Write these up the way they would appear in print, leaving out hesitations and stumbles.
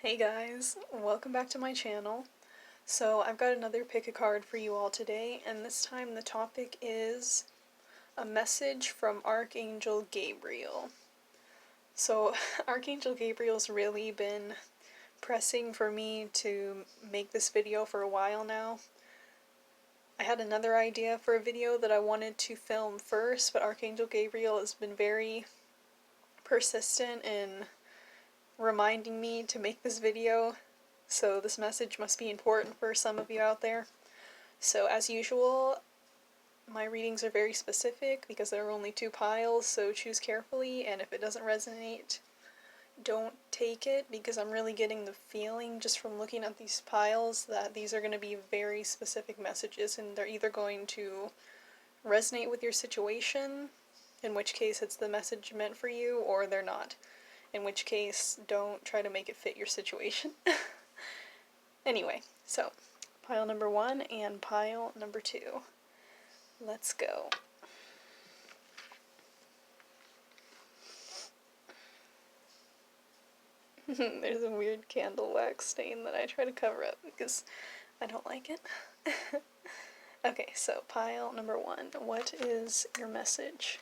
Hey guys, welcome back to my channel. So I've got another pick a card for you all today, and this time the topic is a message from Archangel Gabriel. So Archangel Gabriel's really been pressing for me to make this video for a while now. I had another idea for a video that I wanted to film first, but Archangel Gabriel has been very persistent in reminding me to make this video, so this message must be important for some of you out there. So as usual, my readings are very specific because there are only two piles, so choose carefully, and if it doesn't resonate, don't take it, because I'm really getting the feeling just from looking at these piles that these are going to be very specific messages, and they're either going to resonate with your situation, in which case it's the message meant for you, or they're not. In which case, don't try to make it fit your situation. Anyway, so pile number 1 and pile number 2. Let's go. There's a weird candle wax stain that I try to cover up because I don't like it. Okay, so pile number 1. What is your message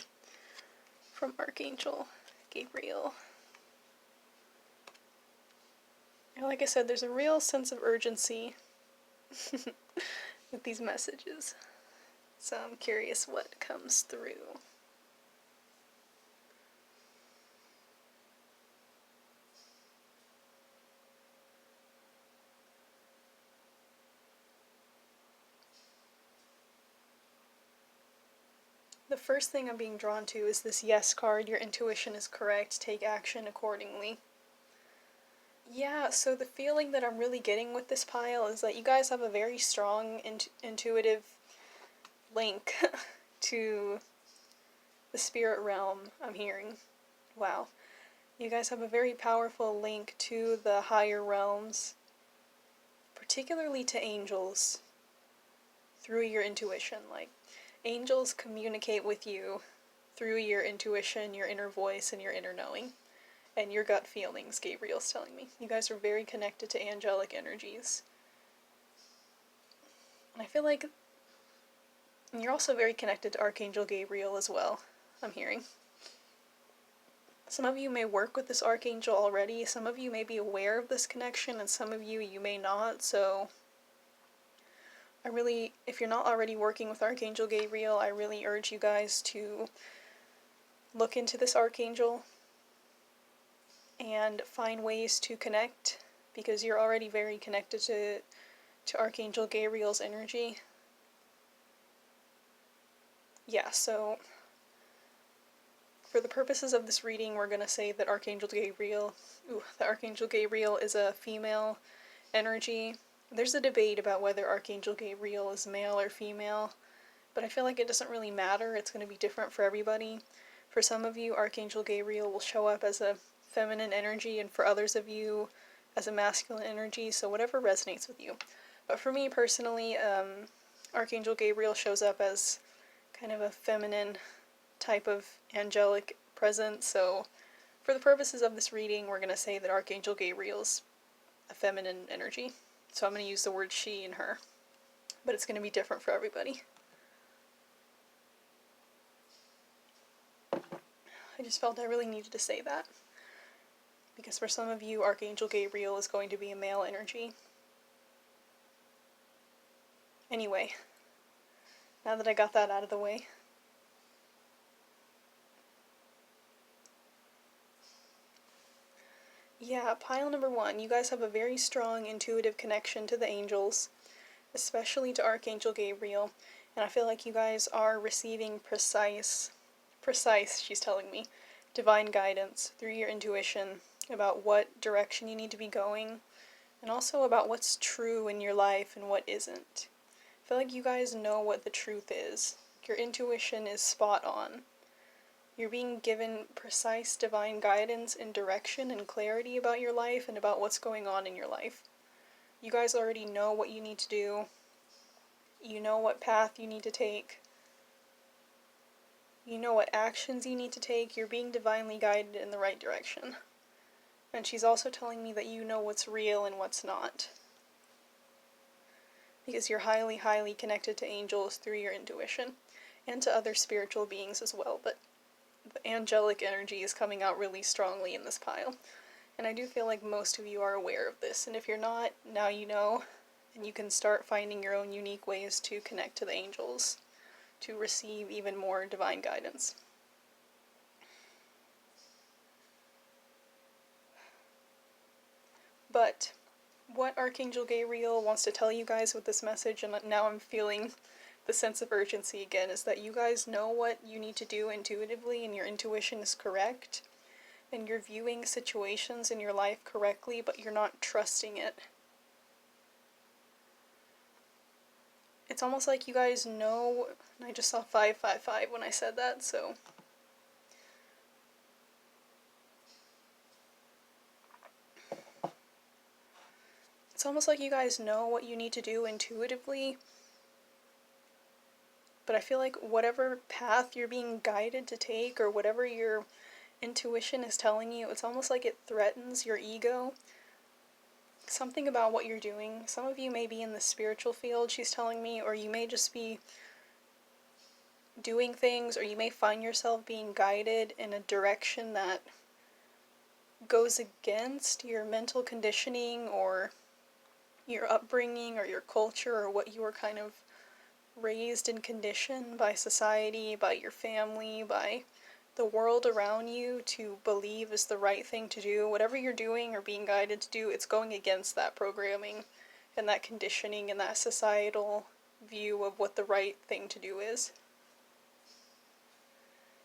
from Archangel Gabriel? Like I said, there's a real sense of urgency with these messages, so I'm curious what comes through. The first thing I'm being drawn to is this yes card. Your intuition is correct. Take action accordingly. Yeah, so the feeling that I'm really getting with this pile is that you guys have a very strong intuitive link to the spirit realm, I'm hearing. Wow. You guys have a very powerful link to the higher realms, particularly to angels, through your intuition. Like, angels communicate with you through your intuition, your inner voice, and your inner knowing. And your gut feelings, Gabriel's telling me. You guys are very connected to angelic energies. And I feel like you're also very connected to Archangel Gabriel as well, I'm hearing. Some of you may work with this Archangel already, some of you may be aware of this connection, and some of you may not, so if you're not already working with Archangel Gabriel, I really urge you guys to look into this Archangel and find ways to connect, because you're already very connected to Archangel Gabriel's energy. Yeah, so for the purposes of this reading, we're going to say that Archangel Gabriel is a female energy. There's a debate about whether Archangel Gabriel is male or female, but I feel like it doesn't really matter. It's going to be different for everybody. For some of you, Archangel Gabriel will show up as a feminine energy, and for others of you as a masculine energy, so whatever resonates with you. But for me personally, Archangel Gabriel shows up as kind of a feminine type of angelic presence, so for the purposes of this reading, we're going to say that Archangel Gabriel's a feminine energy. So I'm going to use the word she and her, but it's going to be different for everybody. I just felt I really needed to say that, because for some of you, Archangel Gabriel is going to be a male energy. Anyway, now that I got that out of the way, yeah, pile number 1, you guys have a very strong intuitive connection to the angels, especially to Archangel Gabriel, and I feel like you guys are receiving precise, she's telling me, divine guidance through your intuition about what direction you need to be going, and also about what's true in your life and what isn't. I feel like you guys know what the truth is. Your intuition is spot on. You're being given precise divine guidance and direction and clarity about your life and about what's going on in your life. You guys already know what you need to do. You know what path you need to take. You know what actions you need to take. You're being divinely guided in the right direction. And she's also telling me that you know what's real and what's not. Because you're highly, highly connected to angels through your intuition. And to other spiritual beings as well. But the angelic energy is coming out really strongly in this pile. And I do feel like most of you are aware of this. And if you're not, now you know. And you can start finding your own unique ways to connect to the angels. To receive even more divine guidance. But what Archangel Gabriel wants to tell you guys with this message, and now I'm feeling the sense of urgency again, is that you guys know what you need to do intuitively and your intuition is correct. And you're viewing situations in your life correctly, but you're not trusting it. It's almost like you guys know, and I just saw 555 when I said that, so... It's almost like you guys know what you need to do intuitively, but I feel like whatever path you're being guided to take, or whatever your intuition is telling you, it's almost like it threatens your ego. Something about what you're doing. Some of you may be in the spiritual field, she's telling me, or you may just be doing things, or you may find yourself being guided in a direction that goes against your mental conditioning, or your upbringing, or your culture, or what you were kind of raised and conditioned by society, by your family, by the world around you to believe is the right thing to do. Whatever you're doing or being guided to do, it's going against that programming and that conditioning and that societal view of what the right thing to do is.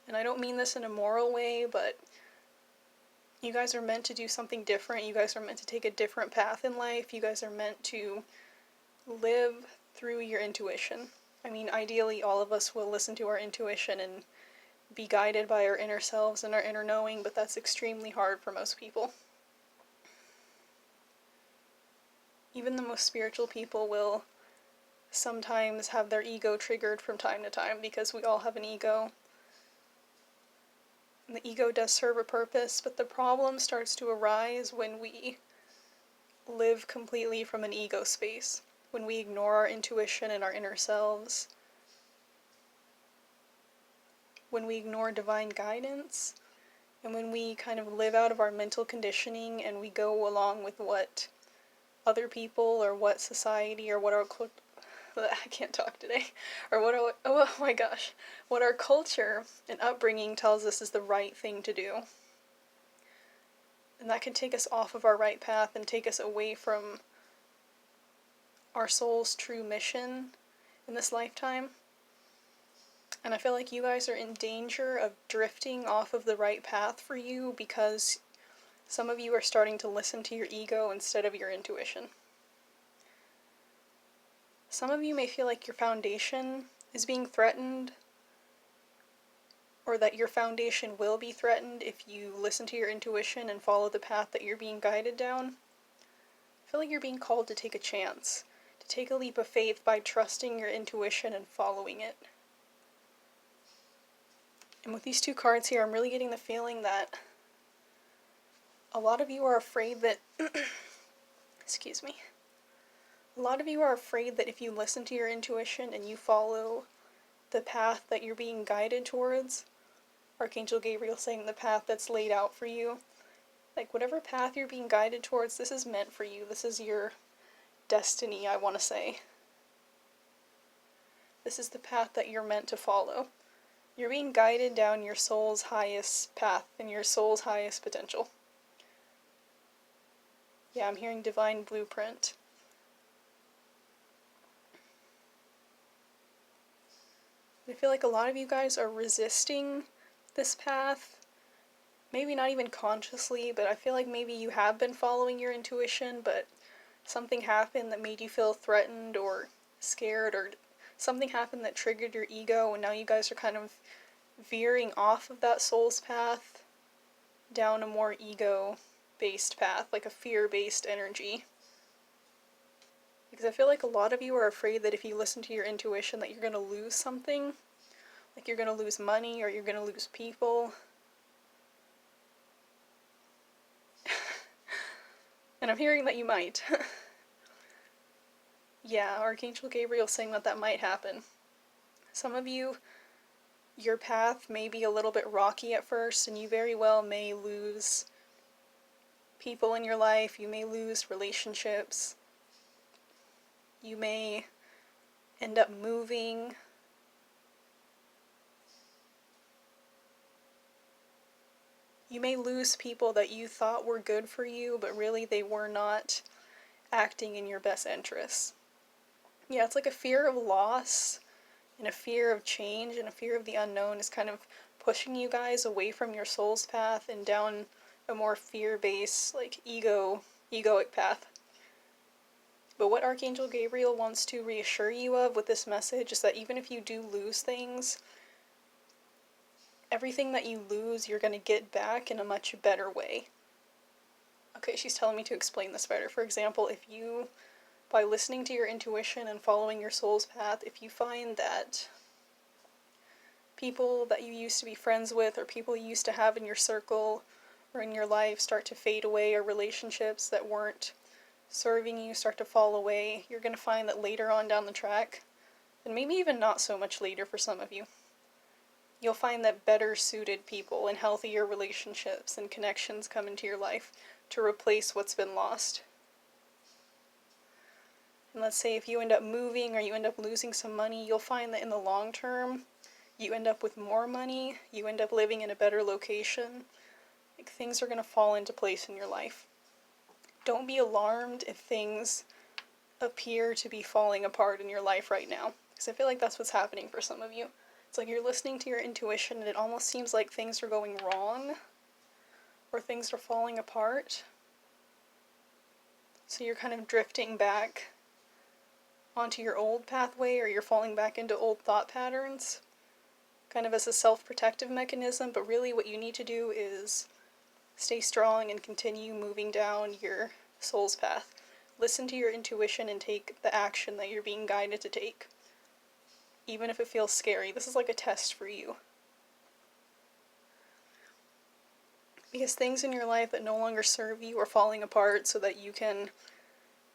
And I don't mean this in a moral way, but you guys are meant to do something different. You guys are meant to take a different path in life. You guys are meant to live through your intuition. I mean, ideally, all of us will listen to our intuition and be guided by our inner selves and our inner knowing, but that's extremely hard for most people. Even the most spiritual people will sometimes have their ego triggered from time to time, because we all have an ego. And the ego does serve a purpose, but the problem starts to arise when we live completely from an ego space. When we ignore our intuition and our inner selves. When we ignore divine guidance. And when we kind of live out of our mental conditioning and we go along with what other people or what society or what our I can't talk today. Or what our culture and upbringing tells us is the right thing to do. And that can take us off of our right path and take us away from our soul's true mission in this lifetime. And I feel like you guys are in danger of drifting off of the right path for you, because some of you are starting to listen to your ego instead of your intuition. Some of you may feel like your foundation is being threatened, or that your foundation will be threatened if you listen to your intuition and follow the path that you're being guided down. I feel like you're being called to take a chance, to take a leap of faith by trusting your intuition and following it. And with these two cards here, I'm really getting the feeling that a lot of you are afraid that, excuse me, a lot of you are afraid that if you listen to your intuition and you follow the path that you're being guided towards, Archangel Gabriel saying the path that's laid out for you, like whatever path you're being guided towards, this is meant for you. This is your destiny, I want to say. This is the path that you're meant to follow. You're being guided down your soul's highest path and your soul's highest potential. Yeah, I'm hearing divine blueprint. I feel like a lot of you guys are resisting this path. Maybe not even consciously, but I feel like maybe you have been following your intuition, but something happened that made you feel threatened or scared, or something happened that triggered your ego, and now you guys are kind of veering off of that soul's path down a more ego-based path, like a fear-based energy. Because I feel like a lot of you are afraid that if you listen to your intuition that you're going to lose something. Like you're going to lose money, or you're going to lose people. And I'm hearing that you might. Yeah, Archangel Gabriel saying that that might happen. Some of you, your path may be a little bit rocky at first, and you very well may lose people in your life, you may lose relationships, you may end up moving. You may lose people that you thought were good for you, but really they were not acting in your best interests. Yeah, it's like a fear of loss and a fear of change and a fear of the unknown is kind of pushing you guys away from your soul's path and down a more fear-based, like egoic path. But what Archangel Gabriel wants to reassure you of with this message is that even if you do lose things, everything that you lose, you're going to get back in a much better way. Okay, she's telling me to explain this better. For example, if you, by listening to your intuition and following your soul's path, if you find that people that you used to be friends with or people you used to have in your circle or in your life start to fade away, or relationships that weren't serving you start to fall away, you're going to find that later on down the track, and maybe even not so much later for some of you, you'll find that better suited people and healthier relationships and connections come into your life to replace what's been lost. And let's say if you end up moving or you end up losing some money, you'll find that in the long term, you end up with more money, you end up living in a better location. Like, things are going to fall into place in your life. Don't be alarmed if things appear to be falling apart in your life right now, because I feel like that's what's happening for some of you. It's like you're listening to your intuition and it almost seems like things are going wrong or things are falling apart. So you're kind of drifting back onto your old pathway, or you're falling back into old thought patterns, kind of as a self-protective mechanism, but really what you need to do is stay strong and continue moving down your soul's path. Listen to your intuition and take the action that you're being guided to take. Even if it feels scary, this is like a test for you. Because things in your life that no longer serve you are falling apart so that you can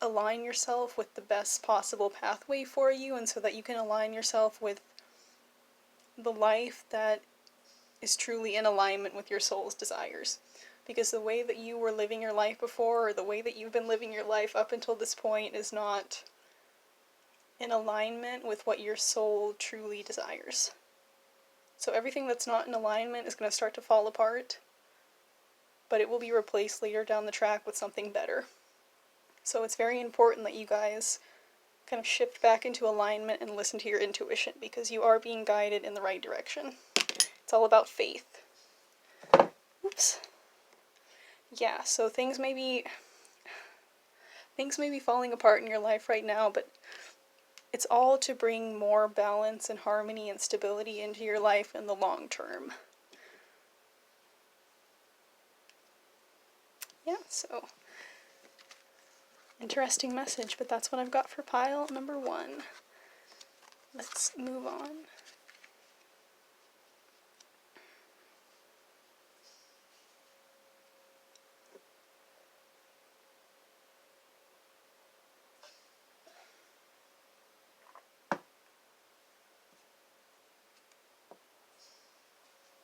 align yourself with the best possible pathway for you, and so that you can align yourself with the life that is truly in alignment with your soul's desires. Because the way that you were living your life before, or the way that you've been living your life up until this point, is not in alignment with what your soul truly desires. So everything that's not in alignment is going to start to fall apart, but it will be replaced later down the track with something better. So it's very important that you guys kind of shift back into alignment and listen to your intuition, because you are being guided in the right direction. It's all about faith. Oops. Yeah, so things may be falling apart in your life right now, but it's all to bring more balance and harmony and stability into your life in the long term. Yeah, so interesting message, but that's what I've got for pile number 1. Let's move on.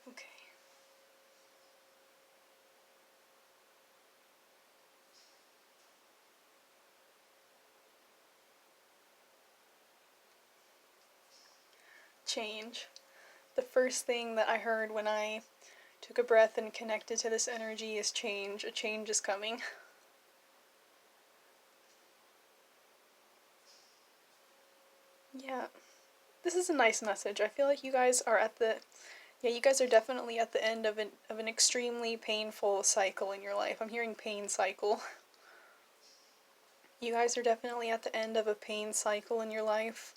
Okay. Change. The first thing that I heard when I took a breath and connected to this energy is change. A change is coming. Yeah. This is a nice message. I feel like you guys are you guys are definitely at the end of an extremely painful cycle in your life. I'm hearing pain cycle. You guys are definitely at the end of a pain cycle in your life.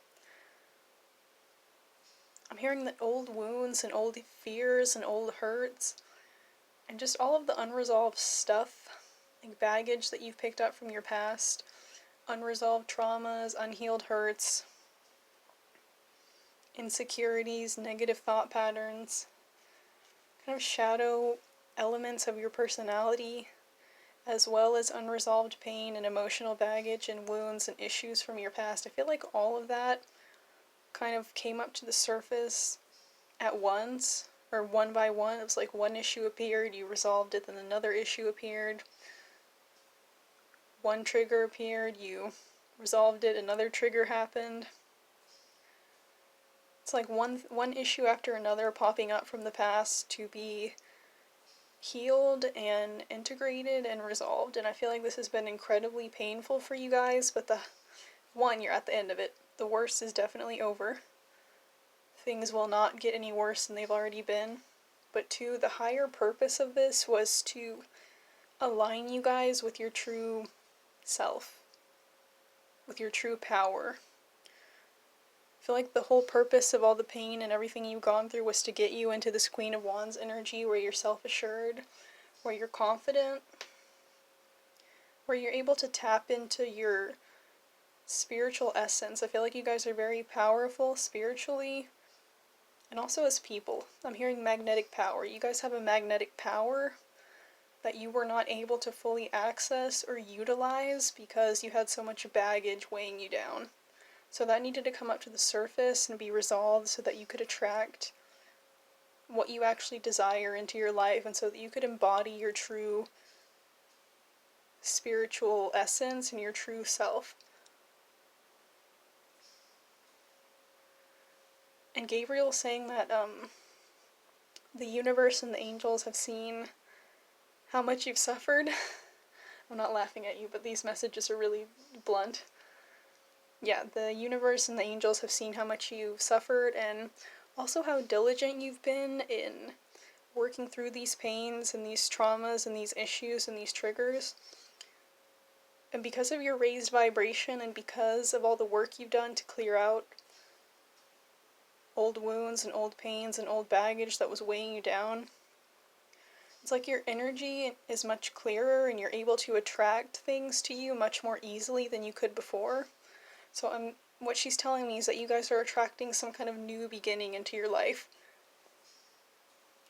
I'm hearing that old wounds and old fears and old hurts and just all of the unresolved stuff, like baggage that you've picked up from your past, unresolved traumas, unhealed hurts, insecurities, negative thought patterns, kind of shadow elements of your personality, as well as unresolved pain and emotional baggage and wounds and issues from your past. I feel like all of that kind of came up to the surface at once, or one by one. It was like one issue appeared, you resolved it, then another issue appeared. One trigger appeared, you resolved it, another trigger happened. It's like one issue after another popping up from the past to be healed and integrated and resolved. And I feel like this has been incredibly painful for you guys, but you're at the end of it. The worst is definitely over. Things will not get any worse than they've already been. But two, the higher purpose of this was to align you guys with your true self, with your true power. I feel like the whole purpose of all the pain and everything you've gone through was to get you into this Queen of Wands energy where you're self-assured, where you're confident, where you're able to tap into your spiritual essence. I feel like you guys are very powerful spiritually and also as people. I'm hearing magnetic power. You guys have a magnetic power that you were not able to fully access or utilize because you had so much baggage weighing you down. So that needed to come up to the surface and be resolved so that you could attract what you actually desire into your life, and so that you could embody your true spiritual essence and your true self. And Gabriel saying that the universe and the angels have seen how much you've suffered. I'm not laughing at you, but these messages are really blunt. Yeah, the universe and the angels have seen how much you've suffered and also how diligent you've been in working through these pains and these traumas and these issues and these triggers. And because of your raised vibration and because of all the work you've done to clear out old wounds and old pains and old baggage that was weighing you down, it's like your energy is much clearer and you're able to attract things to you much more easily than you could before. So what she's telling me is that you guys are attracting some kind of new beginning into your life.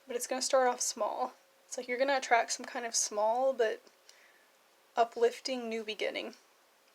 But it's going to start off small. It's like you're going to attract some kind of small but uplifting new beginning.